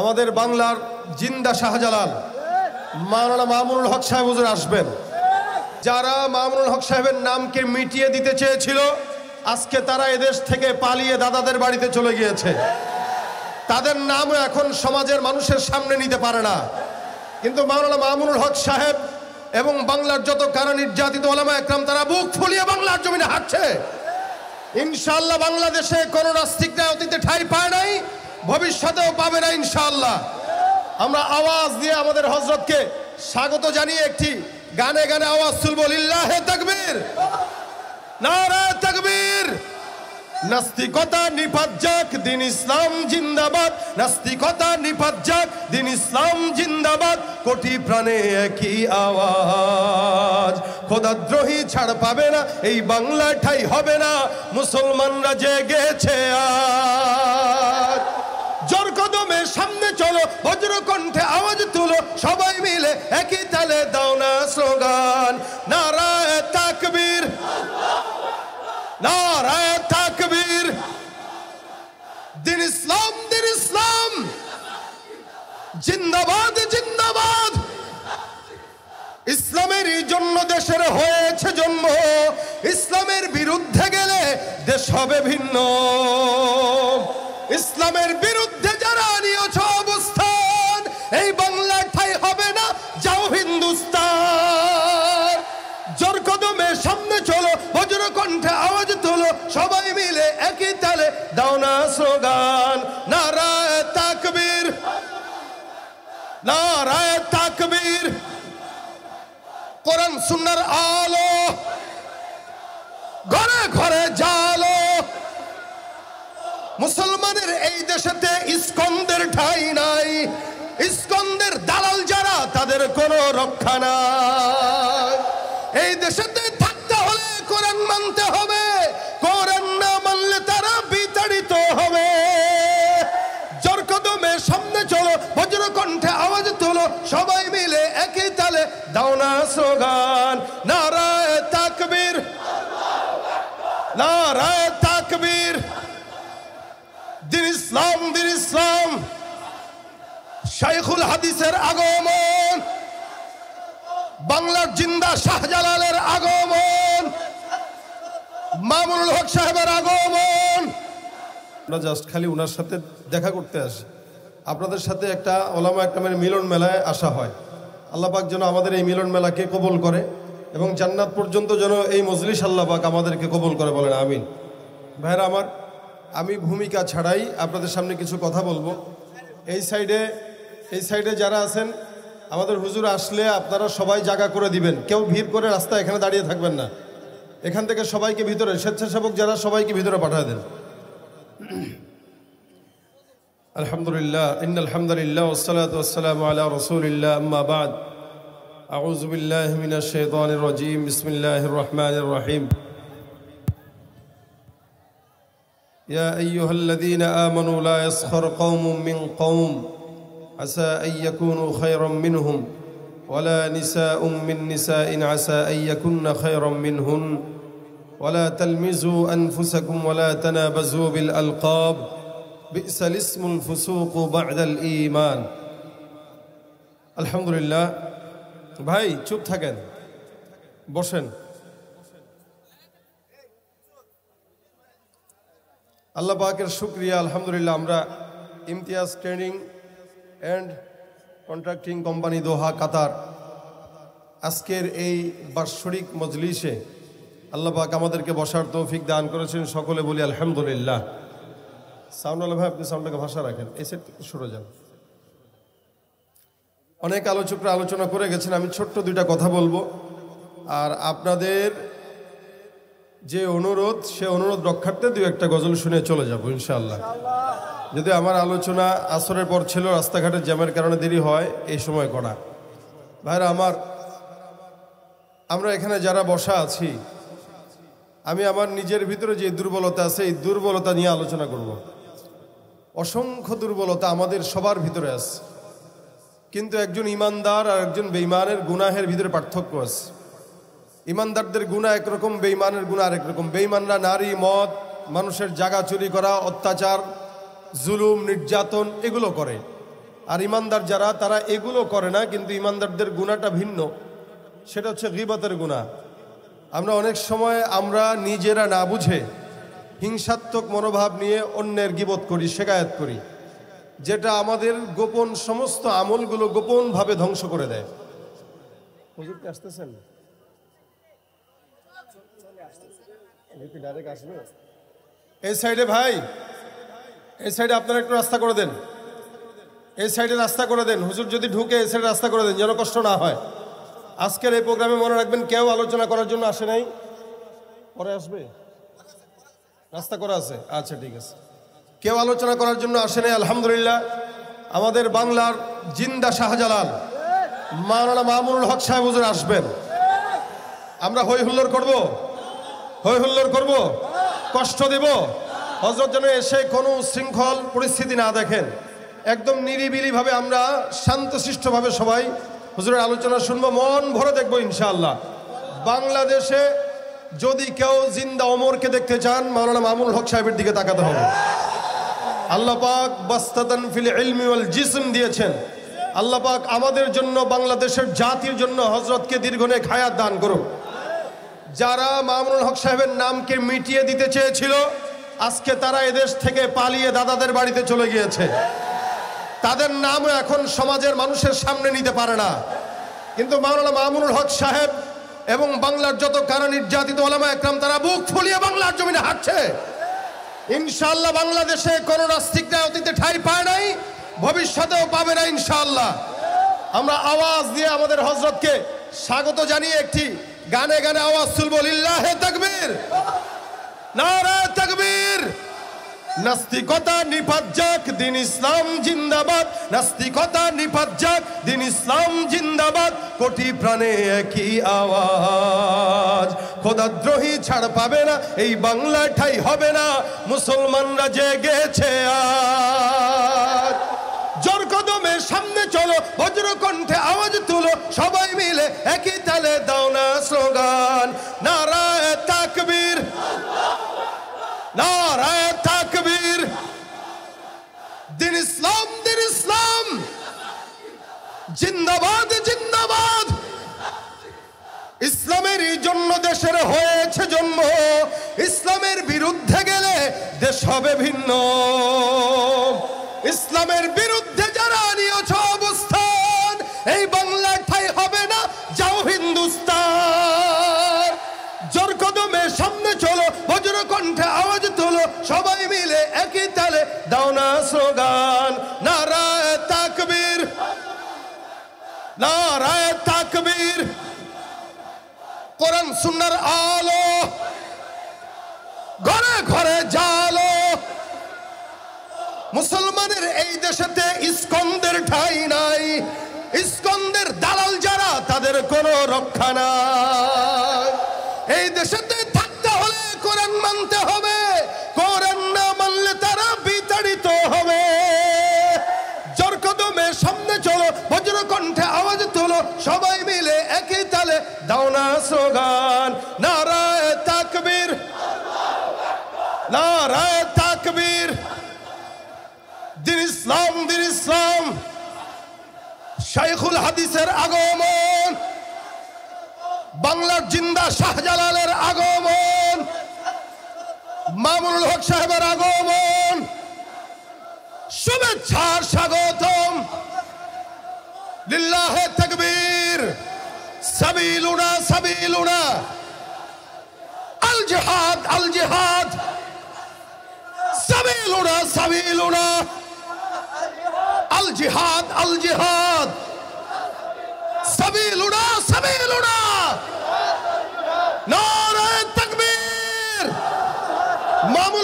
আমাদের বাংলার জিন্দা শাহজালাল মাওলানা মামুনুল হক সাহেব হুজুর আসবেন। যারা মামুনুল হক সাহেবের নামকে মিটিয়ে দিতে চেয়েছিল, আজকে তারা এদেশ থেকে পালিয়ে দাদাদের বাড়িতে চলে গিয়েছে। তাদের নামও এখন সমাজের মানুষের সামনে নিতে পারে না। কিন্তু মাওলানা মামুনুল হক সাহেব এবং বাংলার যত কারা নির্যাতিত ওলামা একরাম তারা বুক ফুলিয়ে বাংলার জমিনে হাঁটছে। ইনশাআল্লাহ বাংলাদেশে কোনো নাস্তিকরা অতীতে ঠাঁই পায় নাই, ভবিষ্যতেও পাবে না ইনশাআল্লাহ। আমরা আওয়াজ দিয়ে আমাদের হযরতকে স্বাগত জানিয়ে একটি গানে গানে আওয়াজ তুলব, লিল্লাহে তাকবীর, নারায়ে তাকবীর। নাস্তিকতা নিপাত যাক, দিন ইসলাম জিন্দাবাদ। নাস্তিকতা নিপাত যাক, দিন ইসলাম জিন্দাবাদ। কোটি প্রাণে একই আওয়াজ, খোদাদ্রোহী ছাড় পাবে না, এই বাংলায় ঠাঁই হবে না। মুসলমানরা জেগেছে আজ, জোর কদমে সামনে চলো, বজ্র কণ্ঠে আওয়াজ তুলো, সবাই মিলে একই তালে দাও না স্লোগান, নারায়ে তাকবীর, নারায়ে তাকবীর। দিন ইসলাম, দিন ইসলাম জিন্দাবাদ, জিন্দাবাদ। ইসলামেরই জন্য দেশের হয়েছে জন্ম, ইসলামের বিরুদ্ধে গেলে দেশ হবে ভিন্ন। ইসলামের বিরুদ্ধে যারা নিয়েছ অবস্থান, এই বাংলার ঠাঁই হবে না, যাও হিন্দুস্তান। জোর কদমে সামনে চলো, বজ্র কণ্ঠে আওয়াজ তোলো, সবাই মিলে একই তালে দাও না স্লোগান, নারায়ে তাকবীর, নারায়ে তাকবীর। কোরআন সুন্নাহর আলো ঘরে ঘরে জালো, মুসলমানের এই দেশেতে ইস্কন্দের ঠাঁই নাই। ইস্কন্দের দালাল যারা, তাদের কোনো রক্ষা নাই। এই দেশেতে থাকতে হলে কোরআন মানতে হবে, কোরআন না মানলে তারা বিতাড়িত হবে। জোর কদমে সামনে চলো, বজ্র কণ্ঠে আওয়াজ তোলো, সবাই মিলে একই তালে দাও না স্লোগান, নারায়ে তাকবীর, নারায়ে তাকবীর। দিন ইসলাম, দিন ইসলাম। শাইখুল হাদিসের আগমন, বাংলার জিন্দা শাহজালালের আগমন, মামুনুল হক সাহেবের আগমন। আমরা জাস্ট খালি ওনার সাথে দেখা করতে আসি। আপনাদের সাথে একটা ওলামা একরামের মিলন মেলায় আসা হয়। আল্লাহ পাক যেন আমাদের এই মিলন মেলাকে কবুল করে এবং জান্নাত পর্যন্ত যেন এই মজলিস আল্লাহ পাক আমাদেরকে কবুল করে, বলেন আমিন। ভাইরা আমার, আমি ভূমিকা ছাড়াই আপনাদের সামনে কিছু কথা বলবো। এই সাইডে যারা আছেন, আমাদের হুজুর আসলে আপনারা সবাই জায়গা করে দিবেন। কেউ ভিড় করে রাস্তায় এখানে দাঁড়িয়ে থাকবেন না। এখান থেকে সবাইকে ভিতরে, স্বেচ্ছাসেবক যারা, সবাইকে ভিতরে পাঠিয়ে দেন। আলহামদুলিল্লাহ, ইন্নাল হামদুলিল্লাহ ওয়াসসালাতু ওয়াসসালামু আলা রাসূলিল্লাহ, আম্মা বা'দ। আউযু বিল্লাহি মিনাশ শাইতানির রাজীম, বিসমিল্লাহির রহমানির রহিম। يا أيها الذين آمنوا لا يسخر قوم من قوم عسى أن يكونوا خيرا منهم ولا نساء من نساء عسى أن يكن خيرا منهن ولا تلمزوا أنفسكم ولا تنابزوا بالألقاب بئس الاسم الفسوق بعد الإيمان। الحمد لله। ভাই চুপ থাকেন, বসেন। আল্লাহ পাকের শুকরিয়া, আলহামদুলিল্লাহ। আমরা Imtiaz training and contracting company Doha, Qatar, আজকের এই বার্ষিক মজলিসে আল্লাহ পাক আমাদেরকে বসার তৌফিক দান করেছেন। সকলে বলি আলহামদুলিল্লাহ। সাউন্ড আল্লাহ ভাই, আপনি সাউন্ডটাকে ভাষা রাখেন, এই সেট সরে যান। অনেক আলোচকরা আলোচনা করে গেছেন, আমি ছোট্ট দুইটা কথা বলবো। আর আপনাদের যে অনুরোধ, সে অনুরোধ রক্ষার্থে দুই একটা গজল শুনে চলে যাবো ইনশাআল্লাহ। যদি আমার আলোচনা আসরের পর ছিল, রাস্তাঘাটের জ্যামের কারণে দেরি হয় এই সময় করা। ভাইরা আমার, আমরা এখানে যারা বসা আছি, আমি আমার নিজের ভিতরে যে দুর্বলতা আছে, এই দুর্বলতা নিয়ে আলোচনা করব। অসংখ্য দুর্বলতা আমাদের সবার ভিতরে আছে, কিন্তু একজন ইমানদার আর একজন বেঈমানের গুনাহের ভিতরে পার্থক্য আছে। ইমানদারদের গুনাহ একরকম, বেঈমানের গুনাহ আরেক রকম। বেঈমানরা নারী, মদ, মানুষের জায়গা চুরি করা, অত্যাচার, জুলুম, নির্যাতন এগুলো করে। আর ইমানদার যারা তারা এগুলো করে না, কিন্তু ইমানদারদের গুনাহটা ভিন্ন, সেটা হচ্ছে গীবতের গুনাহ। আমরা অনেক সময় আমরা নিজেরা না বুঝে হিংসাত্মক মনোভাব নিয়ে অন্যের গীবত করি, শেকায়াত করি, যেটা আমাদের গোপন সমস্ত আমলগুলো গোপনভাবে ধ্বংস করে দেয়। হুজুর কি আসতেছেন? ডাইরেক্ট আসবে এই সাইডে ভাই, এই সাইডে আপনারা একটু রাস্তা করে দেন, এই সাইডে রাস্তা করে দেন। হুজুর যদি ঢুকে এই সাইডে রাস্তা করে দেন, যেন কষ্ট না হয়। আজকের এই প্রোগ্রামে মনে রাখবেন, কেউ আলোচনা করার জন্য আসে নাই, পরে আসবে। রাস্তা করা আছে, আচ্ছা ঠিক আছে। কেউ আলোচনা করার জন্য আসে নাই, আলহামদুলিল্লাহ। আমাদের বাংলার জিন্দা শাহজালাল মাওলানা মামুনুল হক সাহেব হুজুর আসবেন। আমরা হই হুল্লোড় করব, হই হুল্লোড় করব, কষ্ট দেব। হযরত যেন এসে কোনো শৃঙ্খল পরিস্থিতি না দেখেন, একদম নিরিবিলিভাবে আমরা শান্তশিষ্টভাবে সবাই হুজুরের আলোচনা শুনবো, মন ভরে দেখবো ইনশাআল্লাহ। বাংলাদেশে যদি কেউ জিন্দা ওমরকে দেখতে চান, মাওলানা মামুনুল হক সাহেবের দিকে তাকাতে হবে। আল্লাহ পাক বাস্তাতান ফিল ইলমি ওয়াল জিসম দিয়েছেন। আল্লাহ পাক আমাদের জন্য, বাংলাদেশের জাতির জন্য হযরতকে দীর্ঘনেক হায়াত দান করুন। যারা মামুনুল হক সাহেবের নামকে মিটিয়ে দিতে চেয়েছিল, আজকে তারা এদেশ থেকে পালিয়ে দাদাদের বাড়িতে চলে গিয়েছে। তাদের নামও এখন সমাজের মানুষের সামনে নিতে পারে না। কিন্তু মাওলানা মামুনুল হক সাহেব এবং বাংলার যত কারা নির্যাতিত ওলামা একরাম, তারা বুক ফুলিয়ে বাংলার জমিনে হাঁটছে। ইনশাআল্লাহ বাংলাদেশে কোন নাস্তিকরা অতীতে ঠাঁই পায় নাই, ভবিষ্যতেও পাবে না ইনশাআল্লাহ। আমরা আওয়াজ দিয়ে আমাদের হযরতকে স্বাগত জানিয়ে একটি গানে গানে আওয়াজ তুলবো, লিল্লাহে তাকবীর, নারায়ে তাকবীর। নাস্তিকতা নিপাত যাক, দিন ইসলাম জিন্দাবাদ। নাস্তিকতা নিপাত যাক, দিন ইসলাম জিন্দাবাদ। কোটি প্রাণে একই আওয়াজ, খোদাদ্রোহী ছাড় পাবে না, এই বাংলা ঠাই হবে না। মুসলমানরা জেগেছে আজ, জোর কদমে সামনে চলো, বজ্র কণ্ঠে আওয়াজ তুলো, সবাই মিলে একই তালে দাও না স্লোগান, নারায়ে তাকবীর, নারায়ে তাকবীর। দিন ইসলাম, দিন ইসলাম জিন্দাবাদ, জিন্দাবাদ। ইসলামের জন্য দেশের হয়েছে জন্ম, ইসলামের বিরুদ্ধে গেলে দেশ হবে ভিন্ন। ইসলামের বিরুদ্ধে যারা নিয়েছ অবস্থান, এই বাংলার ঠাই হবে না, যাও হিন্দুস্তান। জোর কদমে সামনে চলো, বজ্র কণ্ঠে আওয়াজ তোলো, সবাই মিলে একই তালে দাও না স্লোগান, নারায়ে তাকবীর, নারায়ে তাকবীর। কোরআন সুন্নাহর আলো ঘরে ঘরে জালো, মুসলমানের এই দেশেতে ইস্কন্দের ঠাঁই নাই। ইস্কন্দের দালাল যারা, তাদের কোনো রক্ষা নাই। এই দেশেতে থাকতে হলে কোরআন মানতে হবে, কোরআন না মানলে তারা বিতাড়িত হবে। জোর কদমে সামনে চলো, বজ্র কণ্ঠে আওয়াজ তোলো, সবাই মিলে একই তালে দাও না স্লোগান, নারায়ে তাকবীর, নারায়ে তাকবীর। দিন ইসলাম, দিন ইসলাম। শাইখুল হাদিসের আগমন, বাংলার জিন্দা শাহজালালের আগমন, মামুনুল হক সাহেবের আগমন, শুভেচ্ছার স্বাগতম। লিল্লাহে তাকবীর, সাবিলুনা সাবিলুনা, আল জিহাদ আল জিহাদ, সাবিলুনা সাবিলুনা, আল জিহাদ আল জিহাদ, সাবিলুনা সাবিলুনা, নারায়ে তাকবীর। মামুনুল